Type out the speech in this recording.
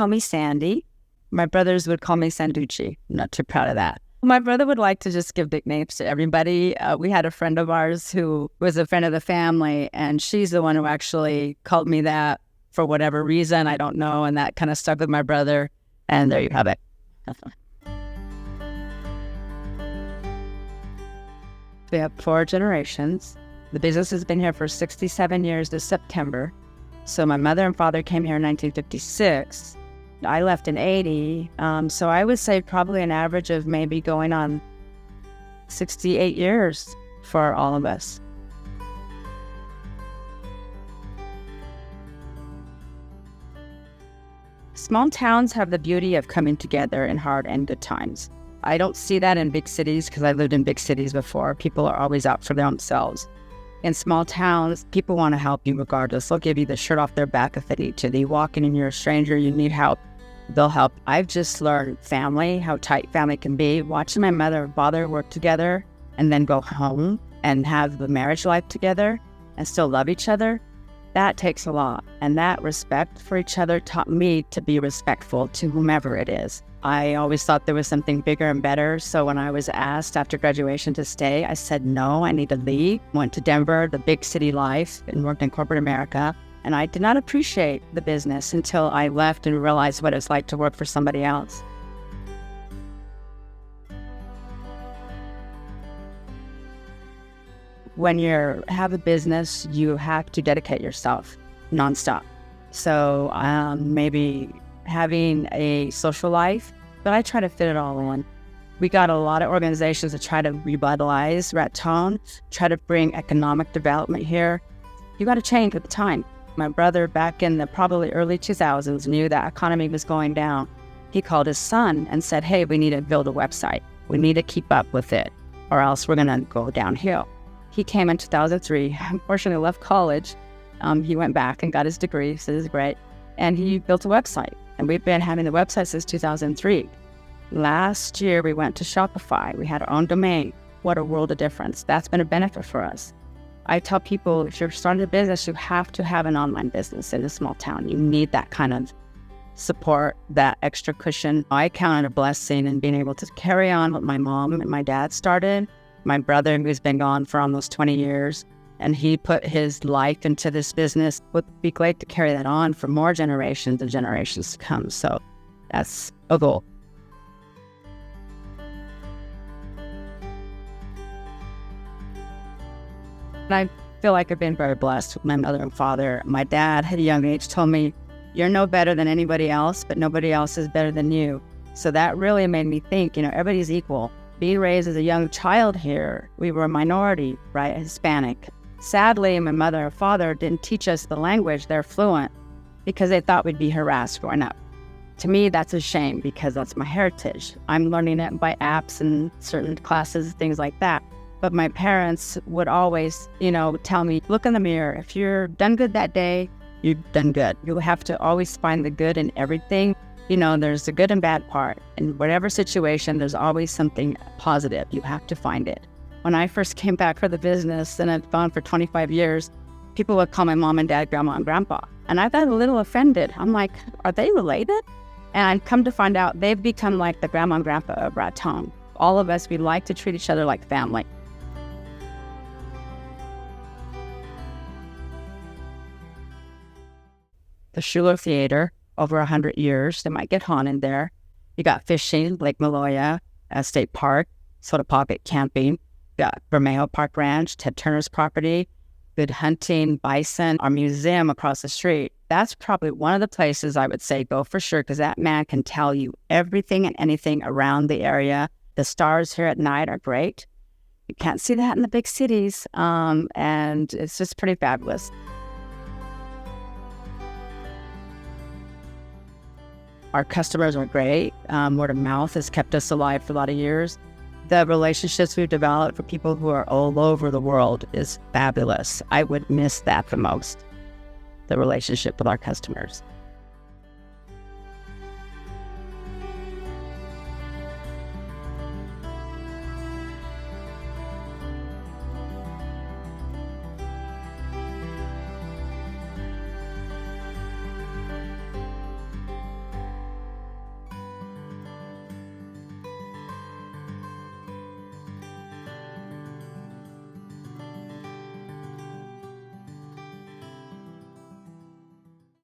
call me Sandy. My brothers would call me Sanducci. I'm not too proud of that. My brother would like to just give nicknames to everybody. We had a friend of ours who was a friend of the family, and she's the one who actually called me that for whatever reason. I don't know, and that kind of stuck with my brother, and there you have it. We have 4 generations. The business has been here for 67 years this September. So my mother and father came here in 1956. I left in 80. So I would say probably an average of maybe going on 68 years for all of us. Small towns have the beauty of coming together in hard and good times. I don't see that in big cities because I lived in big cities before. People are always out for themselves. In small towns, people want to help you regardless. They'll give you the shirt off their back if they need to. They walk in and you're a stranger, you need help, they'll help. I've just learned family, how tight family can be. Watching my mother and father work together and then go home and have the marriage life together and still love each other, that takes a lot. And that respect for each other taught me to be respectful to whomever it is. I always thought there was something bigger and better. So when I was asked after graduation to stay, I said, no, I need to leave. Went to Denver, the big city life, and worked in corporate America. And I did not appreciate the business until I left and realized what it's like to work for somebody else. When you have a business, you have to dedicate yourself nonstop. So maybe having a social life, but I try to fit it all in. We got a lot of organizations that try to revitalize Raton, try to bring economic development here. You got to change with the time. My brother back in the probably early 2000s knew that economy was going down. He called his son and said, hey, we need to build a website. We need to keep up with it or else we're going to go downhill. He came in 2003, unfortunately left college. He went back and got his degree, so this is great. And he built a website. And we've been having the website since 2003. Last year, we went to Shopify. We had our own domain. What a world of difference. That's been a benefit for us. I tell people, if you're starting a business, you have to have an online business in a small town. You need that kind of support, that extra cushion. I count it a blessing in being able to carry on what my mom and my dad started. My brother, who's been gone for almost 20 years, and he put his life into this business. Would be great to carry that on for more generations and generations to come. So that's a goal. And I feel like I've been very blessed with my mother and father. My dad, at a young age, told me, you're no better than anybody else, but nobody else is better than you. So that really made me think, everybody's equal. Being raised as a young child here, we were a minority, right, Hispanic. Sadly, my mother and father didn't teach us the language. They're fluent because they thought we'd be harassed growing up. To me, that's a shame because that's my heritage. I'm learning it by apps and certain classes, things like that. But my parents would always, tell me, look in the mirror. If you're done good that day, you've done good. You have to always find the good in everything. There's the good and bad part. In whatever situation, there's always something positive. You have to find it. When I first came back for the business, and I'd gone for 25 years, people would call my mom and dad grandma and grandpa. And I got a little offended. I'm like, are they related? And I'd come to find out they've become like the grandma and grandpa of Raton. All of us, we like to treat each other like family. The Schuler Theater, over 100 years. They might get haunted there. You got fishing, Lake Maloya, State Park, Soda Pocket Camping. Got Bermejo Park Ranch, Ted Turner's property, good hunting, bison, our museum across the street. That's probably one of the places I would say go for sure because that man can tell you everything and anything around the area. The stars here at night are great. You can't see that in the big cities, and it's just pretty fabulous. Our customers are great. Word of mouth has kept us alive for a lot of years. The relationships we've developed for people who are all over the world is fabulous. I would miss that the most, the relationship with our customers.